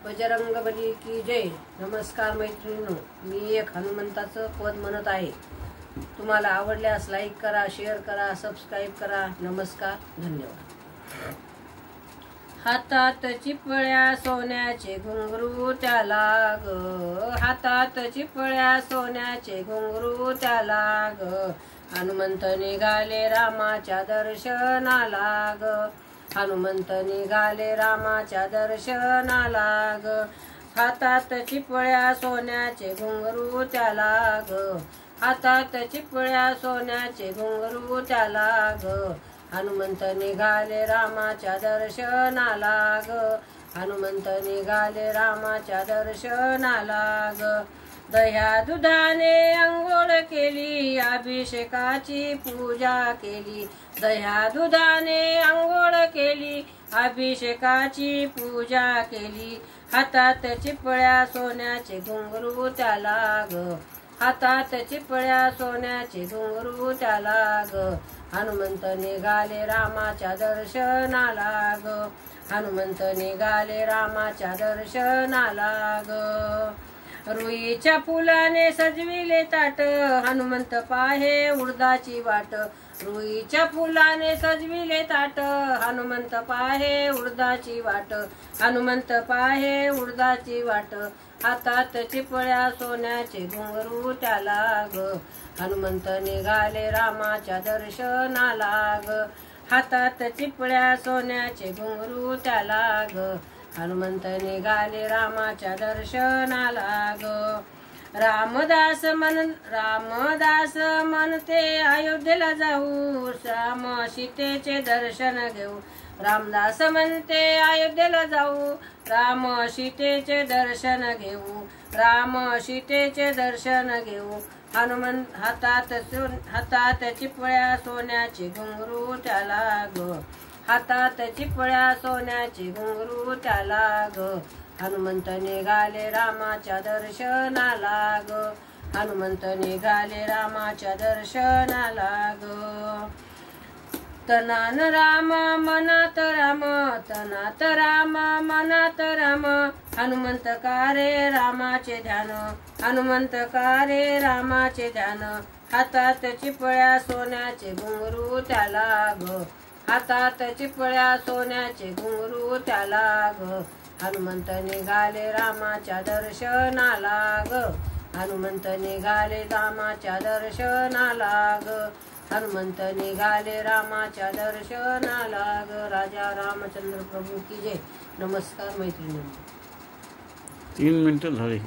बजरंगबली की जय. नमस्कार मैत्रिणींनो, मी एक हनुमंताचं पद म्हणत आहे. तुम्हाला आवडल्यास लाईक करा, शेअर करा, सबस्क्राईब करा. नमस्कार, धन्यवाद. हातात चिपळ्या सोन्याचे घुंगरू त्याला ग, हातात चिपळ्या सोन्याचे घुंगरू त्याला ग. हनुमंत निघाले रामाच्या दर्शनाला ग, हनुमंत निघाले रामाच्या दर्शनाला ग. हातात चिपळ्या सोन्याचे घुंगरू त्याला ग, हातात चिपळ्या सोन्याचे घुंगरू त्याला ग. हनुमंत निघाले रामाच्या दर्शनाला ग, हनुमंत निघाले रामाच्या दर्शनाला ग. दह्या दुधाने अंघोळ केली, अभिषेकाची पूजा केली. दह्या दुधाने अंघोळ केली, अभिषेकाची पूजा केली. हातात चिपळ्या सोन्याचे घुंगरू त्याला ग, हातात चिपळ्या सोन्याचे घुंगरू त्याला ग. हनुमंत निघाले रामाच्या दर्शनाला ग, हनुमंत निघाले रामाच्या दर्शनाला ग. रुईच्या फुलाने सजविले ताट, हनुमंत पाहे उडदाची वाट. रुईच्या फुलाने सजविले ताट, हनुमंत पाहे उडदाची वाट. हनुमंत पाहे उडदाची वाट. हातात चिपळ्या सोन्याचे घुंगरू त्याला ग, हनुमंत निघाले रामाच्या दर्शनाला ग. हातात चिपळ्या सोन्याचे घुंगरू त्याला ग, हनुमंत निघाले रामाच्या दर्शनाला ग. रामदास म्हणते अयोध्येला जाऊ, राम सीतेचे दर्शन घेऊ. रामदास म्हणते अयोध्येला जाऊ, राम सीतेचे दर्शन घेऊ. राम सीतेचे दर्शन घेऊ. हनुमंत हातात चिपळ्या सोन्याचे घुंगरू त्याला ग, हातात चिपळ्या सोन्याचे घुंगरू त्याला ग. हनुमंत निघाले रामाच्या दर्शनाला ग, हनुमंत निघाले रामाच्या दर्शनाला ग. तनान राम मनात राम, तनात राम मनात राम. हनुमंत कारे रामाचे ध्यान, हनुमंत कारे रामाचे ध्यान. हातात चिपळ्या सोन्याचे घुंगरू त्याला ग, हातात चिपळ्या सोन्याचे घुंगरू त्याला ग. हनुमंत निघाले रामाच्या दर्शनाला ग, हनुमंत निघाले रामाच्या दर्शनाला ग. हनुमंत निघाले रामाच्या दर्शनाला ग. राजा रामचंद्र प्रभू की जय. नमस्कार मैत्रिणी. 3 मिनिटं झाली.